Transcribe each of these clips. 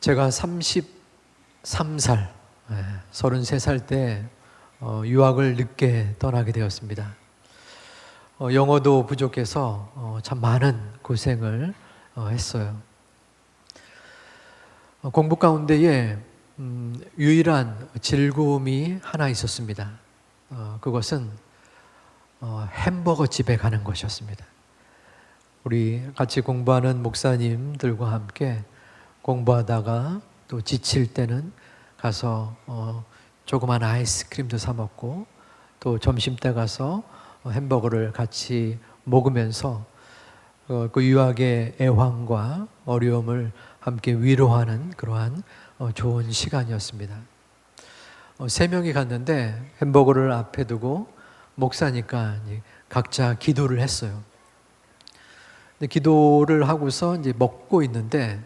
제가 33살, 33살 때 유학을 늦게 떠나게 되었습니다. 영어도 부족해서 참 많은 고생을 했어요. 공부 가운데에 유일한 즐거움이 하나 있었습니다. 그것은 햄버거 집에 가는 것이었습니다. 우리 같이 공부하는 목사님들과 함께 공부하다가 또 지칠 때는 가서 조그만 아이스크림도 사 먹고 또 점심때 가서 햄버거를 같이 먹으면서 그 유학의 애환과 어려움을 함께 위로하는 그러한 좋은 시간이었습니다. 3명이 갔는데 햄버거를 앞에 두고 목사니까 각자 기도를 했어요. 근데 기도를 하고서 이제 먹고 있는데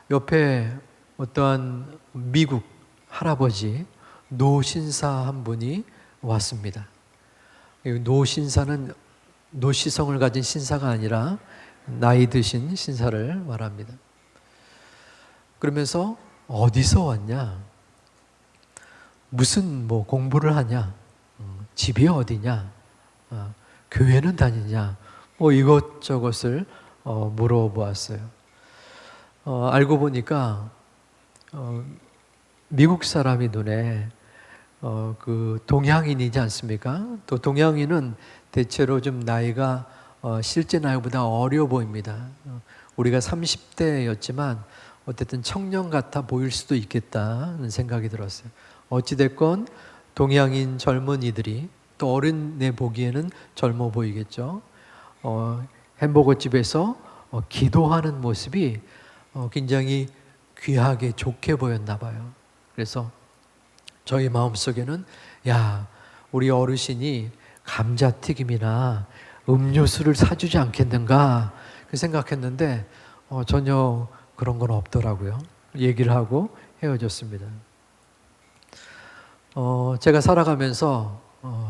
옆에 어떠한 미국 할아버지 노신사 한 분이 왔습니다. 노신사는 노시성을 가진 신사가 아니라 나이 드신 신사를 말합니다. 그러면서 어디서 왔냐? 무슨 공부를 하냐? 집이 어디냐? 교회는 다니냐? 이것저것을 물어보았어요. 알고 보니까 미국 사람이 눈에 그 동양인이지 않습니까? 또 동양인은 대체로 좀 나이가 실제 나이보다 어려 보입니다. 우리가 30대였지만 어쨌든 청년 같아 보일 수도 있겠다는 생각이 들었어요. 어찌됐건 동양인 젊은이들이 또 어른에 보기에는 젊어 보이겠죠. 햄버거 집에서 기도하는 모습이 굉장히 귀하게 좋게 보였나 봐요. 그래서 저희 마음속에는 우리 어르신이 감자튀김이나 음료수를 사주지 않겠는가 생각했는데 전혀 그런 건 없더라고요. 얘기를 하고 헤어졌습니다. 제가 살아가면서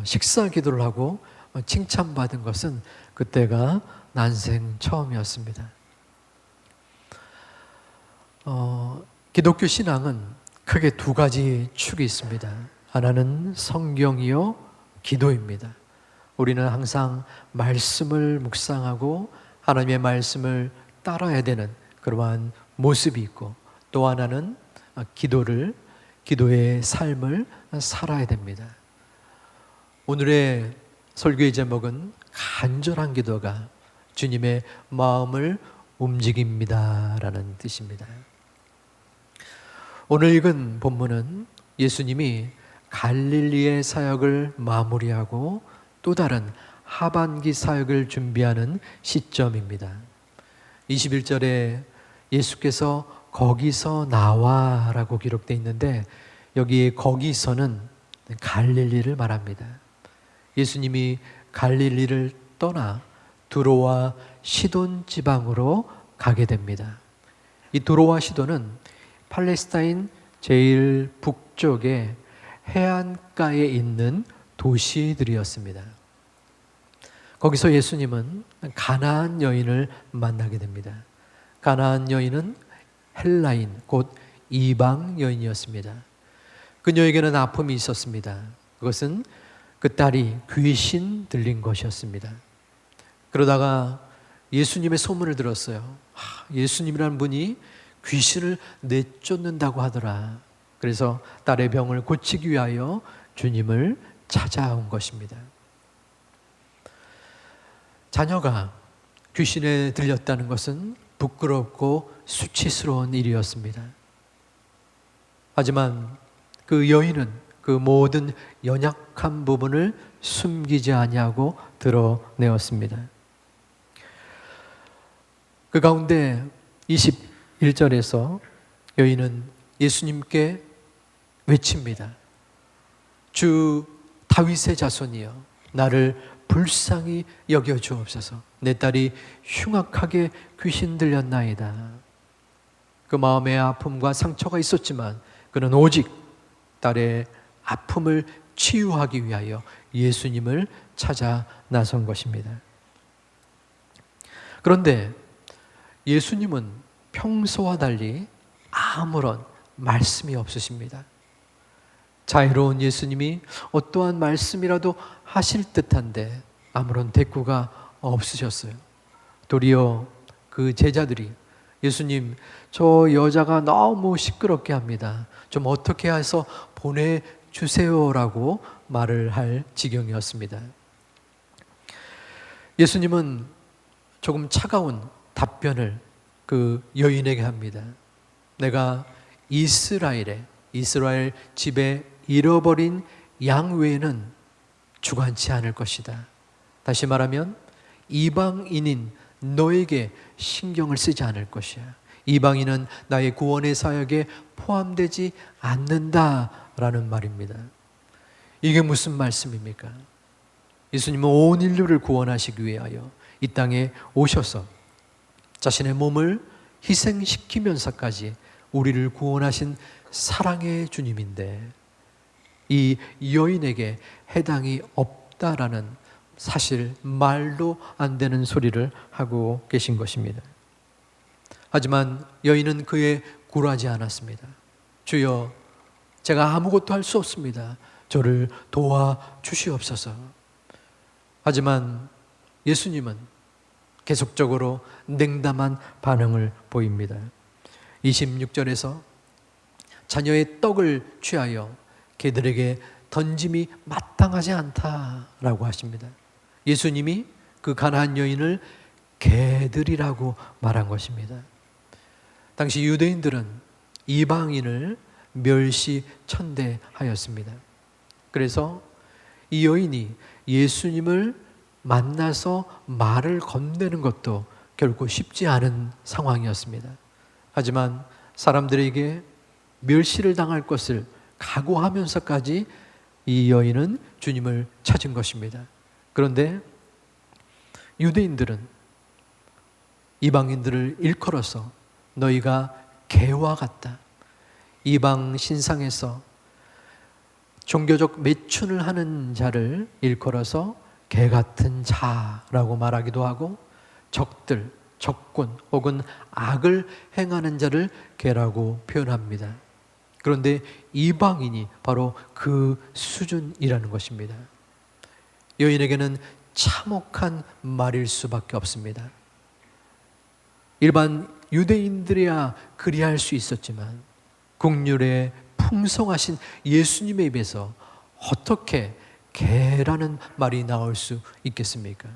식사 기도를 하고 칭찬받은 것은 그때가 난생 처음이었습니다. 기독교 신앙은 크게 2가지 축이 있습니다. 하나는 성경이요 기도입니다. 우리는 항상 말씀을 묵상하고 하나님의 말씀을 따라야 되는 그러한 모습이 있고, 또 하나는 기도의 삶을 살아야 됩니다. 오늘의 설교의 제목은 간절한 기도가 주님의 마음을 움직입니다라는 뜻입니다. 오늘 읽은 본문은 예수님이 갈릴리의 사역을 마무리하고 또 다른 하반기 사역을 준비하는 시점입니다. 21절에 예수께서 거기서 나와라고 기록되어 있는데 여기에 거기서는 갈릴리를 말합니다. 예수님이 갈릴리를 떠나 두로와 시돈 지방으로 가게 됩니다. 이 두로와 시돈은 팔레스타인 제일 북쪽의 해안가에 있는 도시들이었습니다. 거기서 예수님은 가나안 여인을 만나게 됩니다. 가나안 여인은 헬라인, 곧 이방 여인이었습니다. 그녀에게는 아픔이 있었습니다. 그것은 그 딸이 귀신 들린 것이었습니다. 그러다가 예수님의 소문을 들었어요. 예수님이라는 분이 귀신을 내쫓는다고 하더라. 그래서 딸의 병을 고치기 위하여 주님을 찾아온 것입니다. 자녀가 귀신에 들렸다는 것은 부끄럽고 수치스러운 일이었습니다. 하지만 그 여인은 그 모든 연약한 부분을 숨기지 아니하고 드러내었습니다. 그 가운데 21절에서 여인은 예수님께 외칩니다. 주 다윗의 자손이여, 나를 불쌍히 여겨주옵소서. 내 딸이 흉악하게 귀신 들렸나이다. 그 마음에 아픔과 상처가 있었지만 그는 오직 딸의 아픔을 치유하기 위하여 예수님을 찾아 나선 것입니다. 그런데 예수님은 평소와 달리 아무런 말씀이 없으십니다. 자유로운 예수님이 어떠한 말씀이라도 하실 듯한데 아무런 대꾸가 없으셨어요. 도리어 그 제자들이 예수님, 저 여자가 너무 시끄럽게 합니다. 좀 어떻게 해서 보내주세요라고 말을 할 지경이었습니다. 예수님은 조금 차가운 답변을 그 여인에게 합니다. 내가 이스라엘 집에 잃어버린 양 외에는 주관치 않을 것이다. 다시 말하면 이방인인 너에게 신경을 쓰지 않을 것이야. 이방인은 나의 구원의 사역에 포함되지 않는다라는 말입니다. 이게 무슨 말씀입니까? 예수님은 온 인류를 구원하시기 위하여 이 땅에 오셔서 자신의 몸을 희생시키면서까지 우리를 구원하신 사랑의 주님인데 이 여인에게 해당이 없다라는 사실 말도 안 되는 소리를 하고 계신 것입니다. 하지만 여인은 그에 굴하지 않았습니다. 주여, 제가 아무것도 할 수 없습니다. 저를 도와주시옵소서. 하지만 예수님은 계속적으로 냉담한 반응을 보입니다. 26절에서 자녀의 떡을 취하여 개들에게 던짐이 마땅하지 않다라고 하십니다. 예수님이 그 가나안 여인을 개들이라고 말한 것입니다. 당시 유대인들은 이방인을 멸시천대하였습니다. 그래서 이 여인이 예수님을 만나서 말을 건네는 것도 결코 쉽지 않은 상황이었습니다. 하지만 사람들에게 멸시를 당할 것을 각오하면서까지 이 여인은 주님을 찾은 것입니다. 그런데 유대인들은 이방인들을 일컬어서 너희가 개와 같다. 이방 신상에서 종교적 매춘을 하는 자를 일컬어서 개 같은 자라고 말하기도 하고 적들, 적군 혹은 악을 행하는 자를 개라고 표현합니다. 그런데 이방인이 바로 그 수준이라는 것입니다. 여인에게는 참혹한 말일 수밖에 없습니다. 일반 유대인들이야 그리할 수 있었지만 국률에 풍성하신 예수님의 입에서 어떻게 개라는 말이 나올 수 있겠습니까?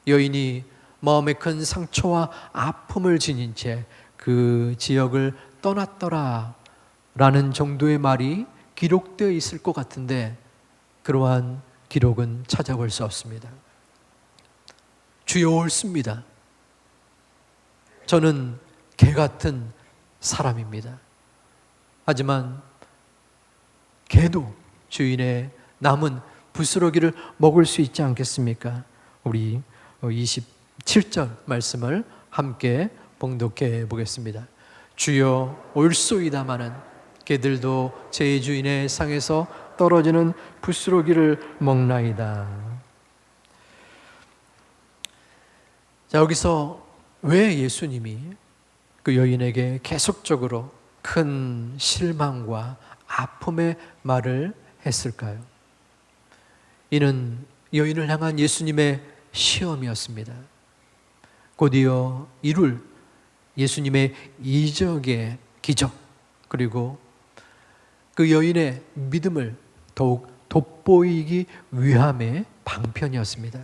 여인이 마음에 큰 상처와 아픔을 지닌 채 그 지역을 떠났더라 라는 정도의 말이 기록되어 있을 것 같은데 그러한 기록은 찾아볼 수 없습니다. 주여 옳습니다. 저는 개 같은 사람입니다. 하지만 개도 주인의 남은 부스러기를 먹을 수 있지 않겠습니까? 우리 27절 말씀을 함께 봉독해 보겠습니다. 주여 옳소이다마는 개들도 제 주인의 상에서 떨어지는 부스러기를 먹나이다. 자, 여기서 왜 예수님이 그 여인에게 계속적으로 큰 실망과 아픔의 말을 했을까요? 이는 여인을 향한 예수님의 시험이었습니다. 곧이어 이룰 예수님의 이적의 기적, 그리고 그 여인의 믿음을 더욱 돋보이기 위함의 방편이었습니다.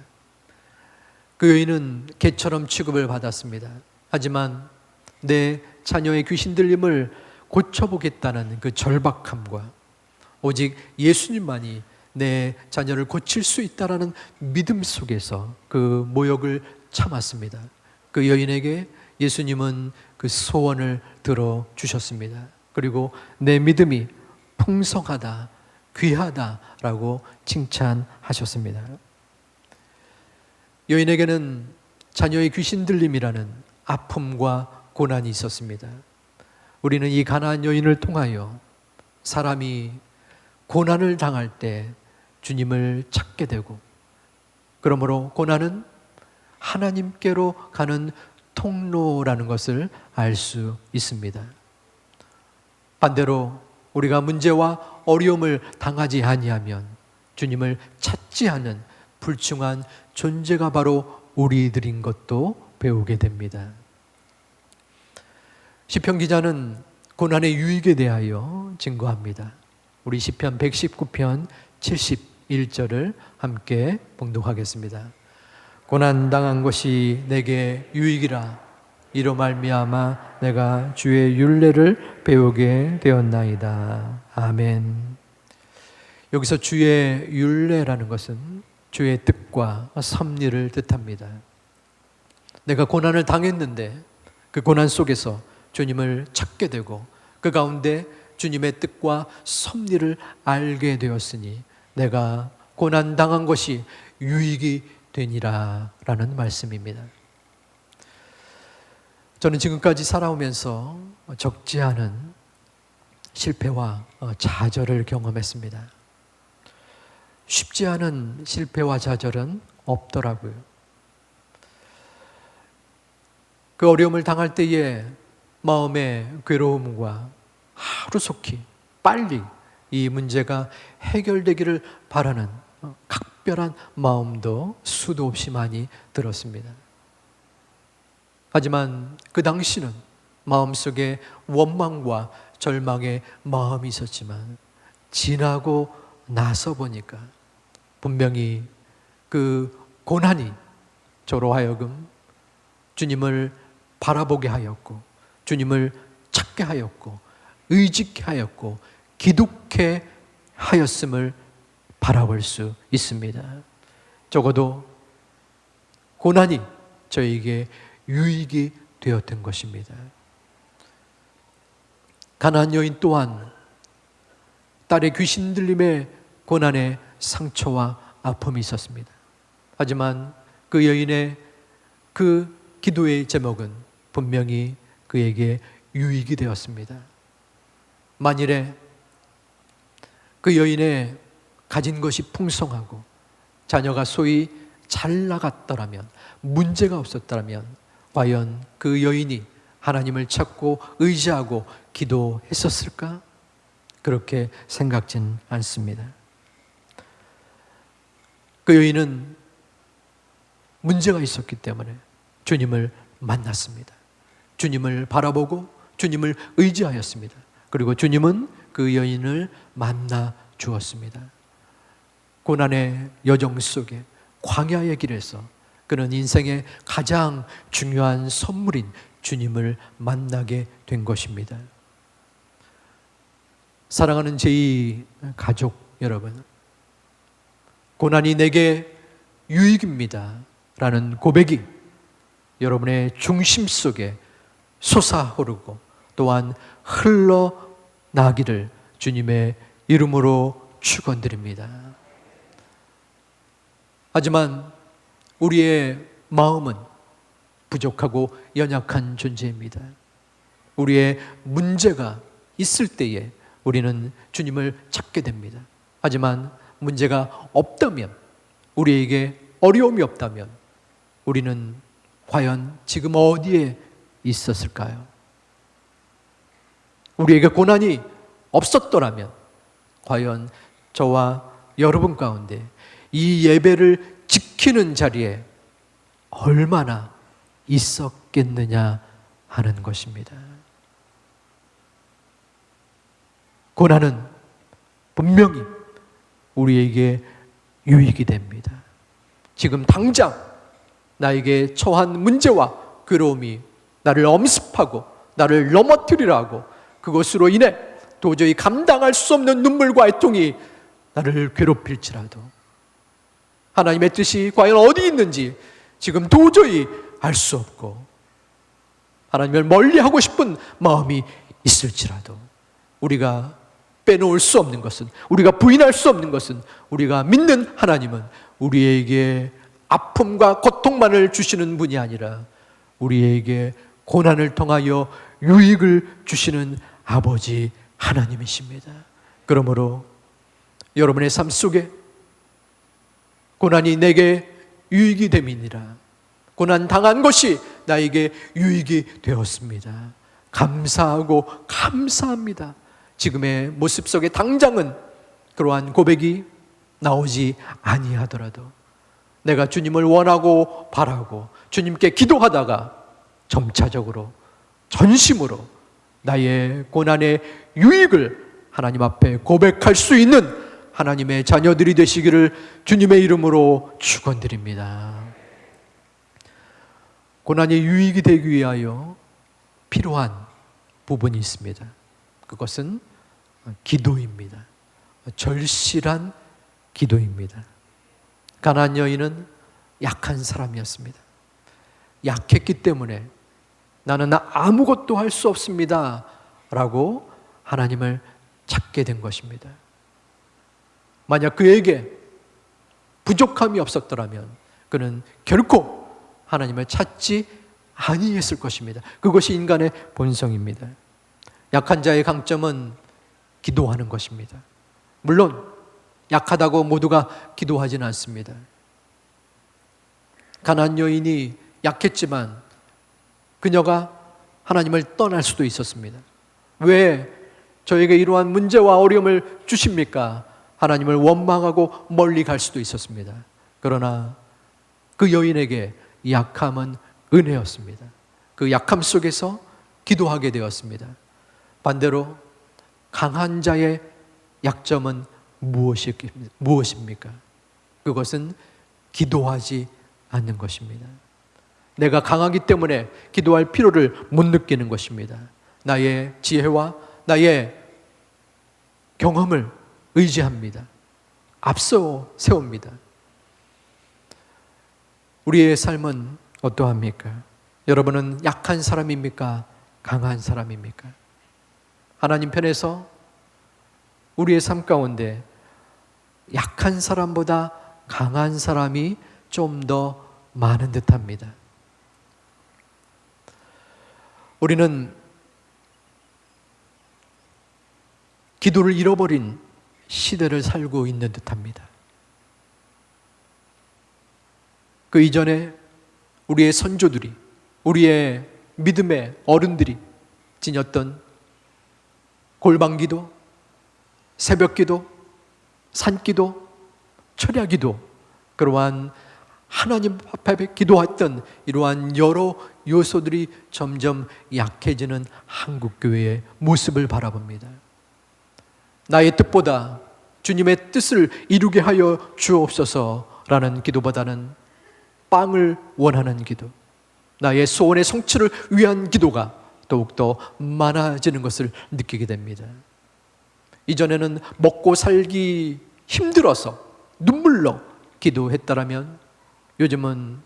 그 여인은 개처럼 취급을 받았습니다. 하지만 내 자녀의 귀신 들림을 고쳐보겠다는 그 절박함과 오직 예수님만이 내 자녀를 고칠 수 있다라는 믿음 속에서 그 모욕을 참았습니다. 그 여인에게 예수님은 그 소원을 들어주셨습니다. 그리고 내 믿음이 풍성하다, 귀하다라고 칭찬하셨습니다. 여인에게는 자녀의 귀신 들림이라는 아픔과 고난이 있었습니다. 우리는 이 가나안 여인을 통하여 사람이 고난을 당할 때 주님을 찾게 되고, 그러므로 고난은 하나님께로 가는 통로라는 것을 알 수 있습니다. 반대로 우리가 문제와 어려움을 당하지 아니하면 주님을 찾지 않는 불충한 존재가 바로 우리들인 것도 배우게 됩니다. 시편 기자는 고난의 유익에 대하여 증거합니다. 우리 시편 119편 71절을 함께 봉독하겠습니다. 고난 당한 것이 내게 유익이라 이로 말미암아 내가 주의 율례를 배우게 되었나이다. 아멘. 여기서 주의 율례라는 것은 주의 뜻과 섭리를 뜻합니다. 내가 고난을 당했는데 그 고난 속에서 주님을 찾게 되고 그 가운데 주님의 뜻과 섭리를 알게 되었으니 내가 고난 당한 것이 유익이 되니라 라는 말씀입니다. 저는 지금까지 살아오면서 적지 않은 실패와 좌절을 경험했습니다. 쉽지 않은 실패와 좌절은 없더라고요. 그 어려움을 당할 때에 마음의 괴로움과 하루속히 빨리 이 문제가 해결되기를 바라는 각별한 마음도 수도 없이 많이 들었습니다. 하지만 그 당시는 마음속에 원망과 절망의 마음이 있었지만 지나고 나서 보니까 분명히 그 고난이 저로 하여금 주님을 바라보게 하였고 주님을 찾게 하였고 의지케 하였고 기독케 하였음을 바라볼 수 있습니다. 적어도 고난이 저에게 유익이 되었던 것입니다. 가나안 여인 또한 딸의 귀신 들림의 고난의 상처와 아픔이 있었습니다. 하지만 그 여인의 그 기도의 제목은 분명히 그에게 유익이 되었습니다. 만일에 그 여인의 가진 것이 풍성하고 자녀가 소위 잘 나갔더라면, 문제가 없었더라면 과연 그 여인이 하나님을 찾고 의지하고 기도했었을까? 그렇게 생각진 않습니다. 그 여인은 문제가 있었기 때문에 주님을 만났습니다. 주님을 바라보고 주님을 의지하였습니다. 그리고 주님은 그 여인을 만나 주었습니다. 고난의 여정 속에 광야의 길에서 그는 인생의 가장 중요한 선물인 주님을 만나게 된 것입니다. 사랑하는 제2 가족 여러분, 고난이 내게 유익입니다 라는 고백이 여러분의 중심 속에 솟아오르고 또한 흘러나기를 주님의 이름으로 축원드립니다. 하지만 우리의 마음은 부족하고 연약한 존재입니다. 우리의 문제가 있을 때에 우리는 주님을 찾게 됩니다. 하지만 문제가 없다면, 우리에게 어려움이 없다면 우리는 과연 지금 어디에 있었을까요? 우리에게 고난이 없었더라면 과연 저와 여러분 가운데 이 예배를 지키는 자리에 얼마나 있었겠느냐 하는 것입니다. 고난은 분명히 우리에게 유익이 됩니다. 지금 당장 나에게 처한 문제와 괴로움이 나를 엄습하고 나를 넘어뜨리려 하고 그것으로 인해 도저히 감당할 수 없는 눈물과 애통이 나를 괴롭힐지라도 하나님의 뜻이 과연 어디 있는지 지금 도저히 알 수 없고 하나님을 멀리하고 싶은 마음이 있을지라도 우리가 빼놓을 수 없는 것은, 우리가 부인할 수 없는 것은, 우리가 믿는 하나님은 우리에게 아픔과 고통만을 주시는 분이 아니라 우리에게 고난을 통하여 유익을 주시는 아버지 하나님이십니다. 그러므로 여러분의 삶 속에 고난이 내게 유익이 됨이니라, 고난 당한 것이 나에게 유익이 되었습니다. 감사하고 감사합니다. 지금의 모습 속에 당장은 그러한 고백이 나오지 아니하더라도 내가 주님을 원하고 바라고 주님께 기도하다가 점차적으로 전심으로 나의 고난의 유익을 하나님 앞에 고백할 수 있는 하나님의 자녀들이 되시기를 주님의 이름으로 축원드립니다. 고난의 유익이 되기 위하여 필요한 부분이 있습니다. 그것은 기도입니다. 절실한 기도입니다. 가나안 여인은 약한 사람이었습니다. 약했기 때문에 나는 아무것도 할 수 없습니다 라고 하나님을 찾게 된 것입니다. 만약 그에게 부족함이 없었더라면 그는 결코 하나님을 찾지 아니했을 것입니다. 그것이 인간의 본성입니다. 약한 자의 강점은 기도하는 것입니다. 물론 약하다고 모두가 기도하지는 않습니다. 가나안 여인이 약했지만 그녀가 하나님을 떠날 수도 있었습니다. 왜 저에게 이러한 문제와 어려움을 주십니까? 하나님을 원망하고 멀리 갈 수도 있었습니다. 그러나 그 여인에게 약함은 은혜였습니다. 그 약함 속에서 기도하게 되었습니다. 반대로 강한 자의 약점은 무엇입니까? 그것은 기도하지 않는 것입니다. 내가 강하기 때문에 기도할 필요를 못 느끼는 것입니다. 나의 지혜와 나의 경험을 의지합니다. 앞서 세웁니다. 우리의 삶은 어떠합니까? 여러분은 약한 사람입니까? 강한 사람입니까? 하나님 편에서 우리의 삶 가운데 약한 사람보다 강한 사람이 좀 더 많은 듯합니다. 우리는 기도를 잃어버린 시대를 살고 있는 듯합니다. 그 이전에 우리의 선조들이, 우리의 믿음의 어른들이 지녔던 골방기도, 새벽기도, 산기도, 철야기도, 그러한 하나님 앞에 기도했던 이러한 여러 요소들이 점점 약해지는 한국교회의 모습을 바라봅니다. 나의 뜻보다 주님의 뜻을 이루게 하여 주옵소서라는 기도보다는 빵을 원하는 기도, 나의 소원의 성취를 위한 기도가 더욱더 많아지는 것을 느끼게 됩니다. 이전에는 먹고 살기 힘들어서 눈물로 기도했다라면 요즘은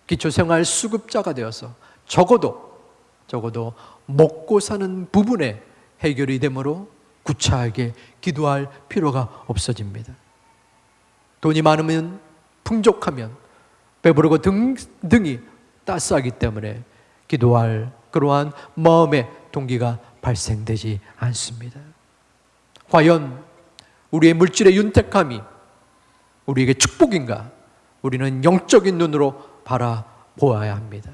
기초생활 수급자가 되어서 적어도 먹고 사는 부분에 해결이 되므로 구차하게 기도할 필요가 없어집니다. 돈이 많으면, 풍족하면, 배부르고 등이 따스하기 때문에 기도할 그러한 마음의 동기가 발생되지 않습니다. 과연 우리의 물질의 윤택함이 우리에게 축복인가? 우리는 영적인 눈으로 바라보아야 합니다.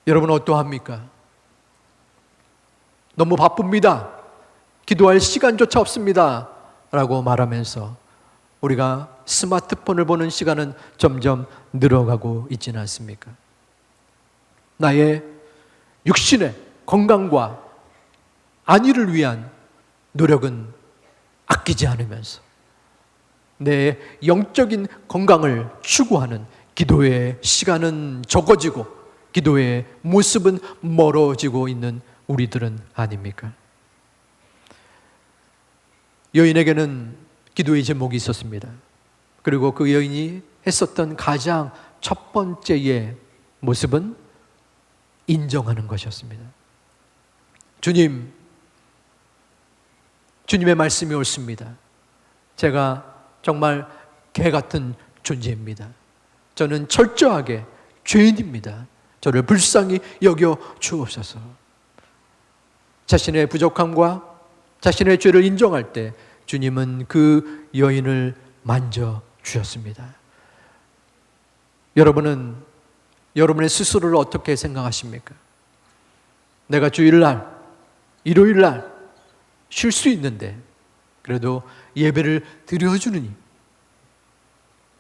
여러분 어떠합니까? 너무 바쁩니다. 기도할 시간조차 없습니다. 라고 말하면서 우리가 스마트폰을 보는 시간은 점점 늘어가고 있지는 않습니까? 나의 육신의 건강과 안위를 위한 노력은 아끼지 않으면서 내 영적인 건강을 추구하는 기도의 시간은 적어지고 기도의 모습은 멀어지고 있는 우리들은 아닙니까? 여인에게는 기도의 제목이 있었습니다. 그리고 그 여인이 했었던 가장 첫 번째의 모습은 인정하는 것이었습니다. 주님, 주님의 말씀이 옳습니다. 제가 정말 개 같은 존재입니다. 저는 철저하게 죄인입니다. 저를 불쌍히 여겨 주옵소서. 자신의 부족함과 자신의 죄를 인정할 때 주님은 그 여인을 만져 주셨습니다. 여러분은 여러분의 스스로를 어떻게 생각하십니까? 내가 주일날, 일요일날 쉴 수 있는데 그래도 예배를 드려주느니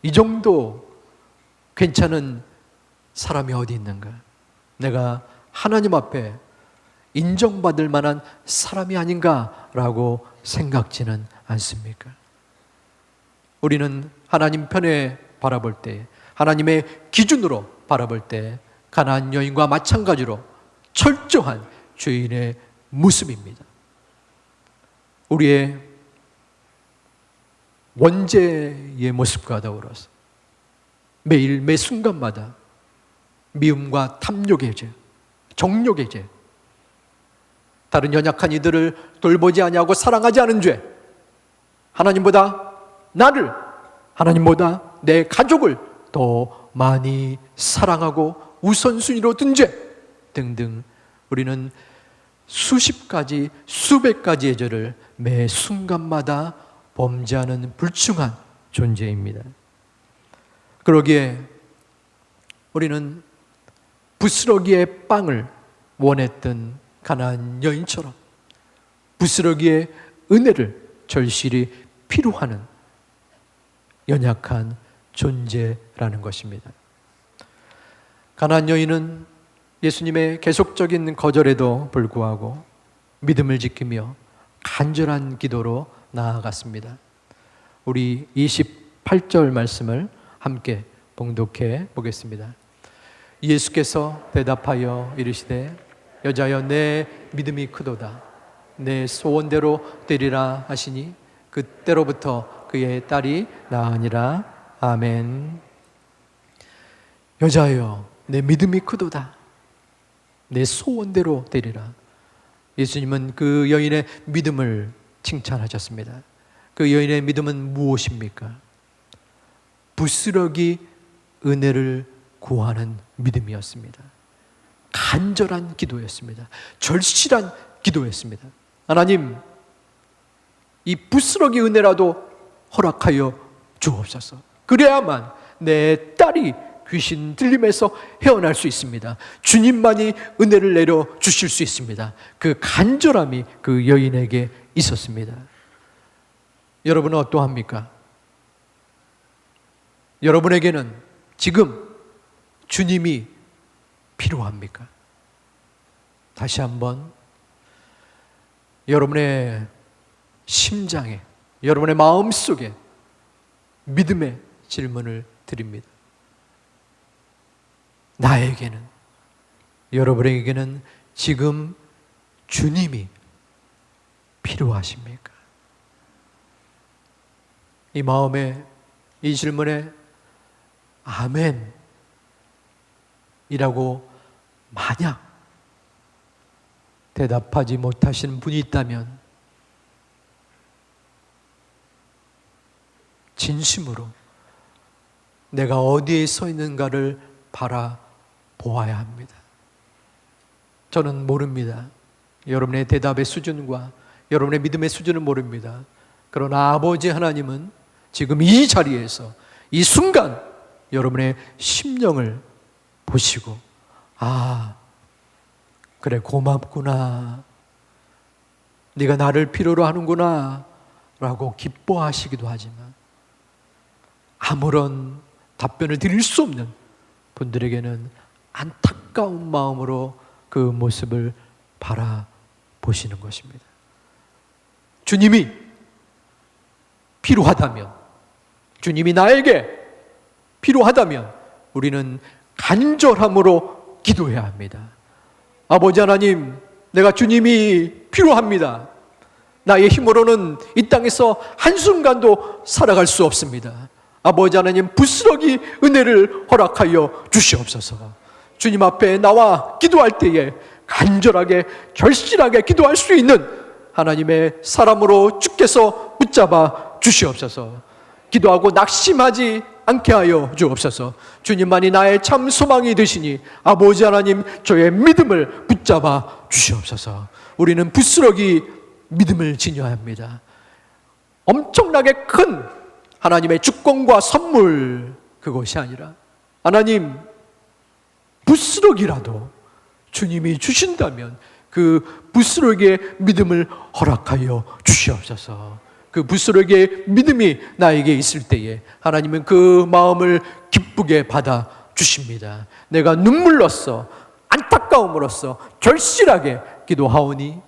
이 정도 괜찮은 사람이 어디 있는가? 내가 하나님 앞에 인정받을 만한 사람이 아닌가라고 생각지는 않습니까? 우리는 하나님 편에 바라볼 때, 하나님의 기준으로 바라볼 때 가나안 여인과 마찬가지로 철저한 죄인의 모습입니다. 우리의 원죄의 모습과 더불어서 매일 매 순간마다 미움과 탐욕의 죄, 정욕의 죄, 다른 연약한 이들을 돌보지 아니하고 사랑하지 않은 죄, 하나님보다 나를, 하나님보다 내 가족을 더 많이 사랑하고 우선순위로 둔 죄 등등, 우리는 수십 가지, 수백 가지의 죄를 매 순간마다 범죄하는 불충한 존재입니다. 그러기에 우리는 부스러기의 빵을 원했던 가나안 여인처럼 부스러기의 은혜를 절실히 필요하는 연약한 존재라는 것입니다. 가나안 여인은 예수님의 계속적인 거절에도 불구하고 믿음을 지키며 간절한 기도로 나아갔습니다. 우리 28절 말씀을 함께 봉독해 보겠습니다. 예수께서 대답하여 이르시되 여자여 내 믿음이 크도다. 내 소원대로 되리라 하시니 그때로부터 그의 딸이 나으니라. 아멘. 여자여 내 믿음이 크도다. 내 소원대로 되리라. 예수님은 그 여인의 믿음을 칭찬하셨습니다. 그 여인의 믿음은 무엇입니까? 부스러기 은혜를 구하는 믿음이었습니다. 간절한 기도였습니다. 절실한 기도였습니다. 하나님, 이 부스러기 은혜라도 허락하여 주옵소서. 그래야만 내 딸이 귀신 들림에서 헤어날 수 있습니다. 주님만이 은혜를 내려 주실 수 있습니다. 그 간절함이 그 여인에게 있었습니다. 여러분은 어떠합니까? 여러분에게는 지금 주님이 필요합니까? 다시 한번 여러분의 심장에, 여러분의 마음속에 믿음의 질문을 드립니다. 나에게는, 여러분에게는 지금 주님이 필요하십니까? 이 마음에, 이 질문에 아멘 이라고 만약 대답하지 못하시는 분이 있다면 진심으로 내가 어디에 서 있는가를 바라보아야 합니다. 저는 모릅니다. 여러분의 대답의 수준과 여러분의 믿음의 수준은 모릅니다. 그러나 아버지 하나님은 지금 이 자리에서 이 순간 여러분의 심령을 보시고 아, 그래 고맙구나, 네가 나를 필요로 하는구나 라고 기뻐하시기도 하지만 아무런 답변을 드릴 수 없는 분들에게는 안타까운 마음으로 그 모습을 바라보시는 것입니다. 주님이 필요하다면, 주님이 나에게 필요하다면 우리는 간절함으로 기도해야 합니다. 아버지 하나님, 내가 주님이 필요합니다. 나의 힘으로는 이 땅에서 한순간도 살아갈 수 없습니다. 아버지 하나님, 부스러기 은혜를 허락하여 주시옵소서. 주님 앞에 나와 기도할 때에 간절하게 절실하게 기도할 수 있는 하나님의 사람으로 주께서 붙잡아 주시옵소서. 기도하고 낙심하지 않게 하여 주옵소서. 주님만이 나의 참 소망이 되시니 아버지 하나님, 저의 믿음을 붙잡아 주시옵소서. 우리는 부스러기 믿음을 지녀야 합니다. 엄청나게 큰 하나님의 주권과 선물, 그것이 아니라 하나님, 부스러기라도 주님이 주신다면 그 그 부스러기의 믿음을 허락하여 주시옵소서. 그 부스러기의 믿음이 나에게 있을 때에 하나님은 그 마음을 기쁘게 받아 주십니다. 내가 눈물로써 안타까움으로써 절실하게 기도하오니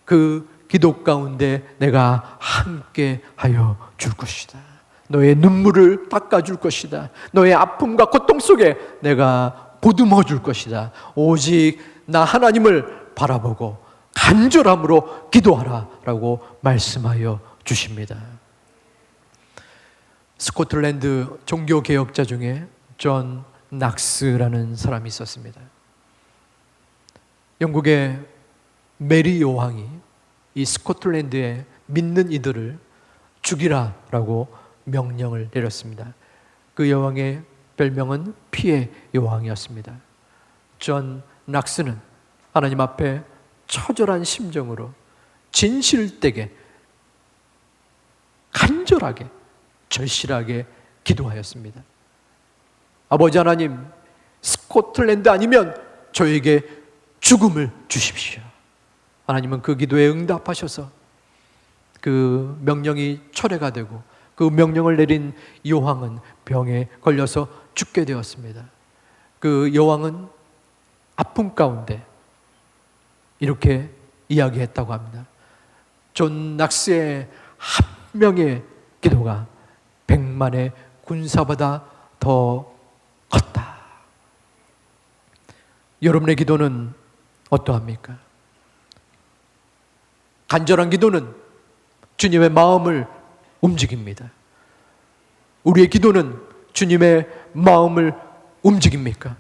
그 기도 가운데 내가 함께 하여 줄 것이다. 너의 눈물을 닦아줄 것이다. 너의 아픔과 고통 속에 내가 보듬어 줄 것이다. 오직 나 하나님을 바라보고 간절함으로 기도하라 라고 말씀하여 주십니다. 스코틀랜드 종교개혁자 중에 존 낙스라는 사람이 있었습니다. 영국의 메리 여왕이 이 스코틀랜드에 믿는 이들을 죽이라라고 명령을 내렸습니다. 그 여왕의 별명은 피해 여왕이었습니다. 존 낙스는 하나님 앞에 처절한 심정으로 진실되게 간절하게 절실하게 기도하였습니다. 아버지 하나님, 스코틀랜드 아니면 저에게 죽음을 주십시오. 하나님은 그 기도에 응답하셔서 그 명령이 철회가 되고 그 명령을 내린 여왕은 병에 걸려서 죽게 되었습니다. 그 여왕은 아픔 가운데 이렇게 이야기했다고 합니다. 존 낙스의 한 명의 기도가 100만의 군사보다 더 컸다. 여러분의 기도는 어떠합니까? 간절한 기도는 주님의 마음을 움직입니다. 우리의 기도는 주님의 마음을 움직입니까?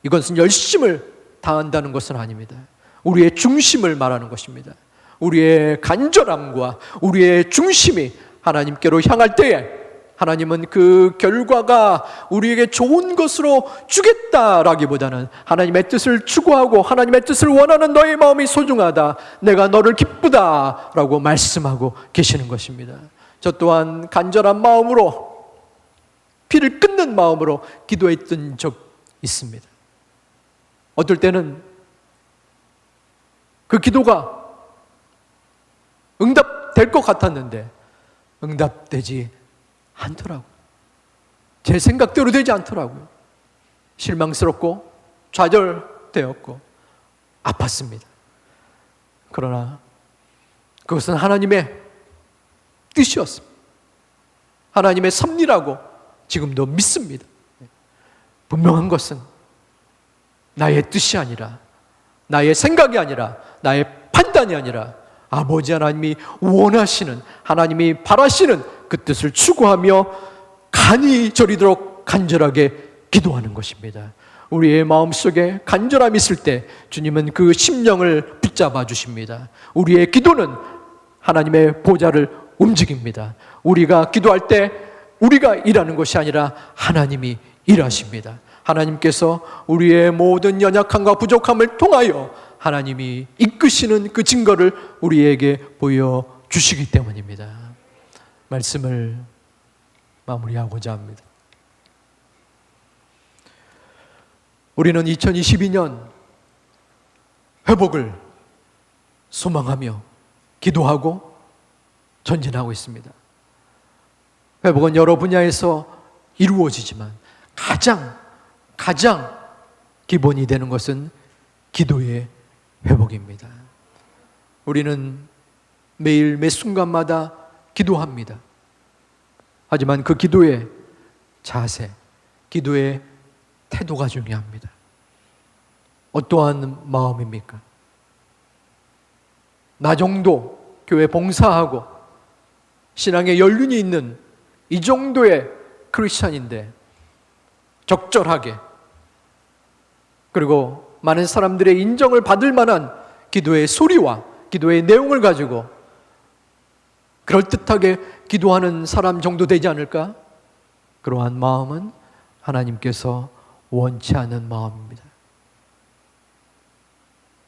이것은 열심을 다한다는 것은 아닙니다. 우리의 중심을 말하는 것입니다. 우리의 간절함과 우리의 중심이 하나님께로 향할 때에 하나님은 그 결과가 우리에게 좋은 것으로 주겠다라기보다는 하나님의 뜻을 추구하고 하나님의 뜻을 원하는 너의 마음이 소중하다, 내가 너를 기쁘다라고 말씀하고 계시는 것입니다. 저 또한 간절한 마음으로, 피를 끓는 마음으로 기도했던 적 있습니다. 어떨 때는 그 기도가 응답될 것 같았는데 응답되지 않더라고요. 제 생각대로 되지 않더라고요. 실망스럽고 좌절되었고 아팠습니다. 그러나 그것은 하나님의 뜻이었습니다. 하나님의 섭리라고 지금도 믿습니다. 분명한 것은 나의 뜻이 아니라, 나의 생각이 아니라, 나의 판단이 아니라 아버지 하나님이 원하시는, 하나님이 바라시는 그 뜻을 추구하며 간이 저리도록 간절하게 기도하는 것입니다. 우리의 마음속에 간절함이 있을 때 주님은 그 심령을 붙잡아 주십니다. 우리의 기도는 하나님의 보좌를 움직입니다. 우리가 기도할 때 우리가 일하는 것이 아니라 하나님이 일하십니다. 하나님께서 우리의 모든 연약함과 부족함을 통하여 하나님이 이끄시는 그 증거를 우리에게 보여주시기 때문입니다. 말씀을 마무리하고자 합니다. 우리는 2022년 회복을 소망하며 기도하고 전진하고 있습니다. 회복은 여러 분야에서 이루어지지만 가장 기본이 되는 것은 기도의 회복입니다. 우리는 매일 매 순간마다 기도합니다. 하지만 그 기도의 자세, 기도의 태도가 중요합니다. 어떠한 마음입니까? 나 정도 교회 봉사하고 신앙에 연륜이 있는 이 정도의 크리스찬인데 적절하게, 그리고 많은 사람들의 인정을 받을 만한 기도의 소리와 기도의 내용을 가지고 그럴듯하게 기도하는 사람 정도 되지 않을까? 그러한 마음은 하나님께서 원치 않은 마음입니다.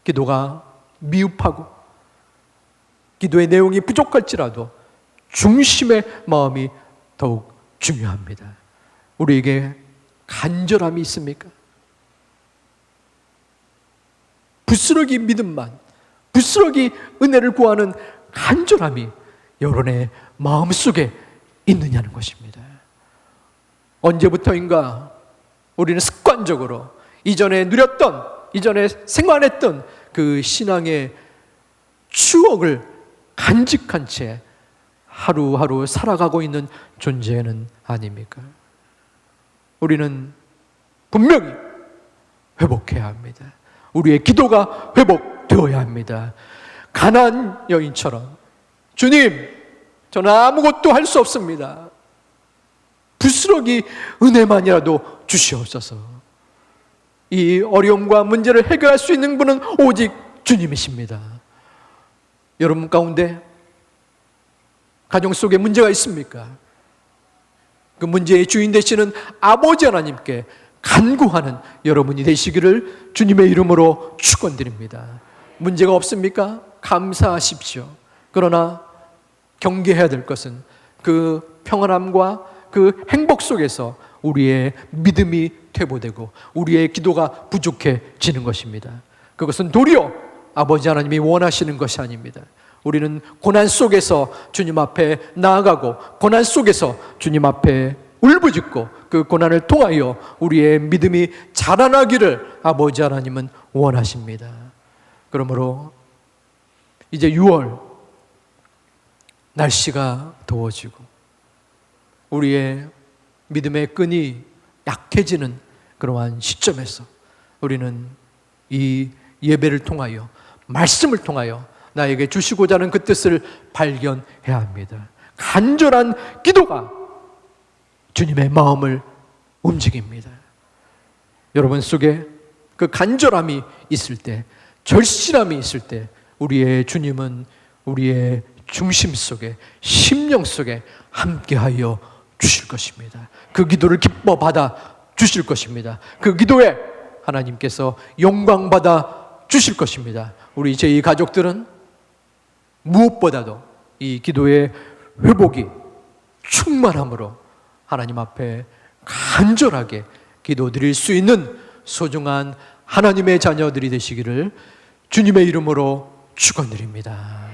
기도가 미흡하고 기도의 내용이 부족할지라도 중심의 마음이 더욱 중요합니다. 우리에게 간절함이 있습니까? 부스러기 믿음만, 부스러기 은혜를 구하는 간절함이 여러분의 마음속에 있느냐는 것입니다. 언제부터인가 우리는 습관적으로 이전에 누렸던, 이전에 생활했던 그 신앙의 추억을 간직한 채 하루하루 살아가고 있는 존재는 아닙니까? 우리는 분명히 회복해야 합니다. 우리의 기도가 회복되어야 합니다. 가나안 여인처럼 주님, 저는 아무것도 할 수 없습니다. 부스러기 은혜만이라도 주시옵소서. 이 어려움과 문제를 해결할 수 있는 분은 오직 주님이십니다. 여러분 가운데 가정 속에 문제가 있습니까? 그 문제의 주인 되시는 아버지 하나님께 간구하는 여러분이 되시기를 주님의 이름으로 축원드립니다. 문제가 없습니까? 감사하십시오. 그러나 경계해야 될 것은 그 평안함과 그 행복 속에서 우리의 믿음이 퇴보되고 우리의 기도가 부족해지는 것입니다. 그것은 도리어 아버지 하나님이 원하시는 것이 아닙니다. 우리는 고난 속에서 주님 앞에 나아가고 고난 속에서 주님 앞에 울부짖고 그 고난을 통하여 우리의 믿음이 자라나기를 아버지 하나님은 원하십니다. 그러므로 이제 6월 날씨가 더워지고 우리의 믿음의 끈이 약해지는 그러한 시점에서 우리는 이 예배를 통하여 말씀을 통하여 나에게 주시고자 하는 그 뜻을 발견해야 합니다. 간절한 기도가 주님의 마음을 움직입니다. 여러분 속에 그 간절함이 있을 때, 절실함이 있을 때 우리의 주님은 우리의 중심 속에, 심령 속에 함께하여 주실 것입니다. 그 기도를 기뻐 받아 주실 것입니다. 그 기도에 하나님께서 영광 받아 주실 것입니다. 우리 제2 가족들은 무엇보다도 이 기도의 회복이 충만함으로 하나님 앞에 간절하게 기도드릴 수 있는 소중한 하나님의 자녀들이 되시기를 주님의 이름으로 축원드립니다.